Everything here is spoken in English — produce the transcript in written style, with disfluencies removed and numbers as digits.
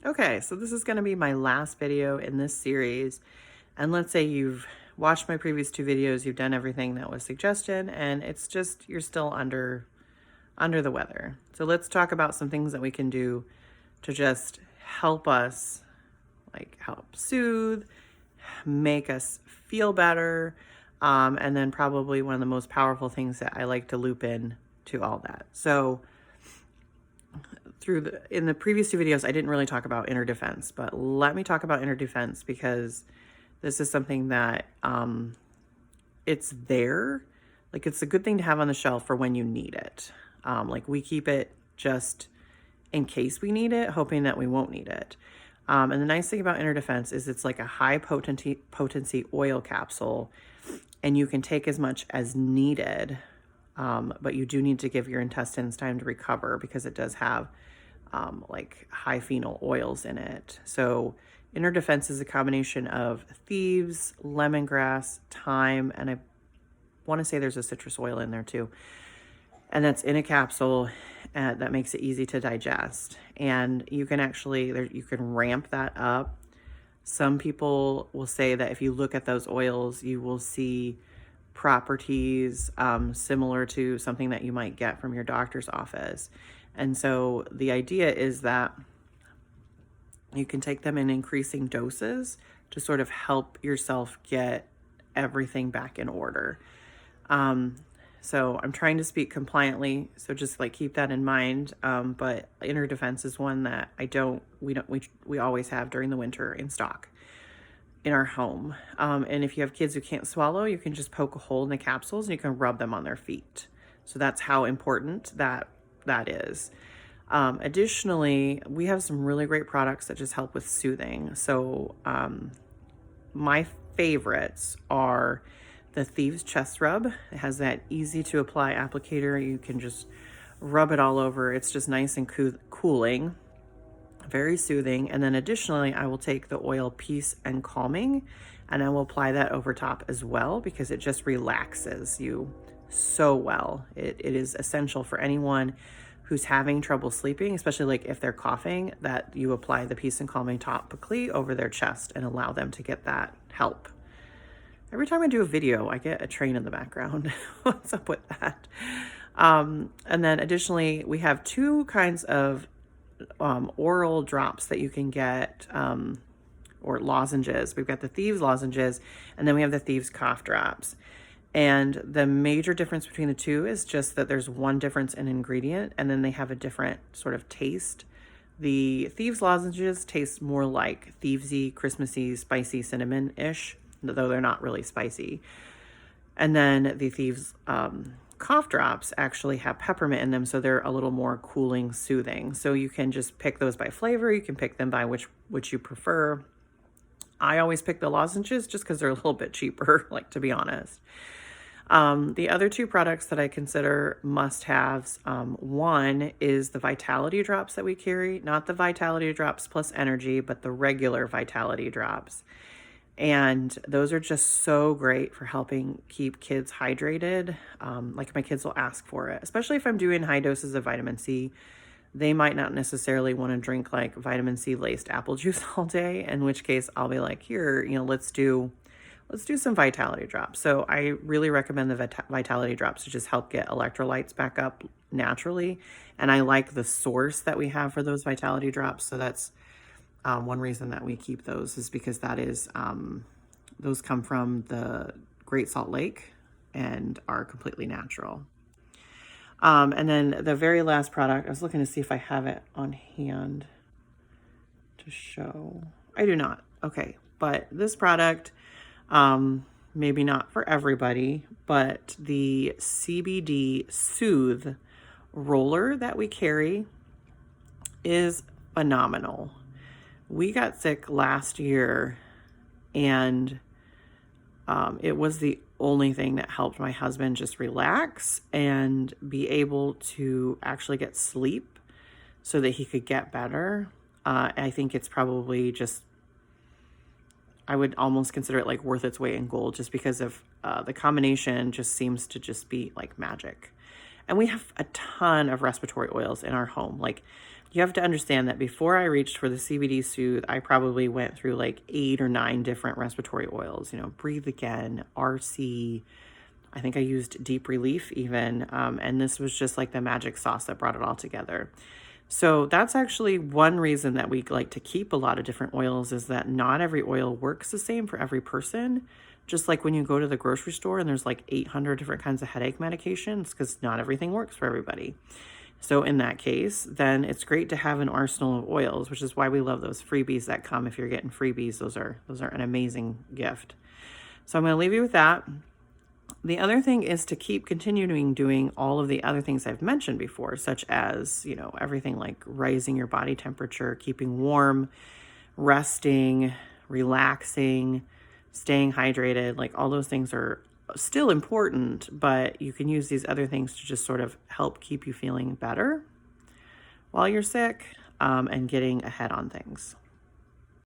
Okay, so this is going to be my last video in this series. And let's say you've watched my previous two videos, you've done everything that was suggested, and it's just you're still under the weather. So let's talk about some things that we can do to just help us, like help soothe, make us feel better, and then probably one of the most powerful things that I like to loop in to all that. So in the previous two videos, I didn't really talk about inner defense, but let me talk about inner defense because this is something that it's there. Like it's a good thing to have on the shelf for when you need it. Like we keep it just in case we need it, hoping that we won't need it. And the nice thing about inner defense is it's like a high potency oil capsule, and you can take as much as needed. But you do need to give your intestines time to recover because it does have like high phenol oils in it. So inner defense is a combination of thieves, lemongrass, thyme, and I want to say there's a citrus oil in there too. And that's in a capsule that makes it easy to digest. And you can actually, you can ramp that up. Some people will say that if you look at those oils, you will see properties similar to something that you might get from your doctor's office. And so the idea is that you can take them in increasing doses to sort of help yourself get everything back in order. So I'm trying to speak compliantly, so just like keep that in mind. But inner defense is one that we always have during the winter in stock in our home. And if you have kids who can't swallow, you can just poke a hole in the capsules and you can rub them on their feet. So that's how important that is. Additionally, we have some really great products that just help with soothing. So my favorites are the Thieves Chest Rub. It has that easy to apply applicator. You can just rub it all over. It's just nice and cooling, very soothing. And then additionally, I will take the oil Peace and Calming and I will apply that over top as well because it just relaxes you so well. It is essential for anyone who's having trouble sleeping, especially like if they're coughing, that you apply the Peace and Calming topically over their chest and allow them to get that help. Every time I do a video, I get a train in the background. What's up with that? And then additionally, we have two kinds of oral drops that you can get, or lozenges. We've got the Thieves lozenges, and then we have the Thieves cough drops. And the major difference between the two is just that there's one difference in ingredient, and then they have a different sort of taste. The Thieves lozenges taste more like thievesy, Christmassy, spicy cinnamon-ish, though they're not really spicy. And then the Thieves cough drops actually have peppermint in them, so they're a little more cooling, soothing. So you can just pick those by flavor. You can pick them by which you prefer. I always pick the lozenges just because they're a little bit cheaper, like, to be honest. The other two products that I consider must-haves, one is the Vitality Drops that we carry, not the Vitality Drops Plus Energy, but the regular Vitality Drops. And those are just so great for helping keep kids hydrated. Like my kids will ask for it, especially if I'm doing high doses of vitamin C. They might not necessarily want to drink like vitamin C laced apple juice all day, in which case I'll be like, here, let's do some Vitality Drops. So I really recommend the Vitality Drops to just help get electrolytes back up naturally. And I like the source that we have for those Vitality Drops. So that's one reason that we keep those is because that is, those come from the Great Salt Lake and are completely natural. And then the very last product, I was looking to see if I have it on hand to show. I do not. Okay. But this product, maybe not for everybody, but the CBD Soothe roller that we carry is phenomenal. We got sick last year and it was the only thing that helped my husband just relax and be able to actually get sleep so that he could get better. I think it's probably just, I would almost consider it like worth its weight in gold just because of the combination just seems to just be like magic. And we have a ton of respiratory oils in our home. Like You have to understand that before I reached for the CBD Soothe, I probably went through like 8 or 9 different respiratory oils, you know, Breathe Again, RC. I think I used Deep Relief even. And this was just like the magic sauce that brought it all together. So that's actually one reason that we like to keep a lot of different oils, is that not every oil works the same for every person. Just like when you go to the grocery store and there's like 800 different kinds of headache medications, because not everything works for everybody. So in that case, then it's great to have an arsenal of oils, which is why we love those freebies that come. If you're getting freebies, those are an amazing gift. So I'm going to leave you with that. The other thing is to keep continuing doing all of the other things I've mentioned before, such as, you know, everything like raising your body temperature, keeping warm, resting, relaxing, staying hydrated. Like all those things are still important, but you can use these other things to just sort of help keep you feeling better while you're sick, and getting ahead on things.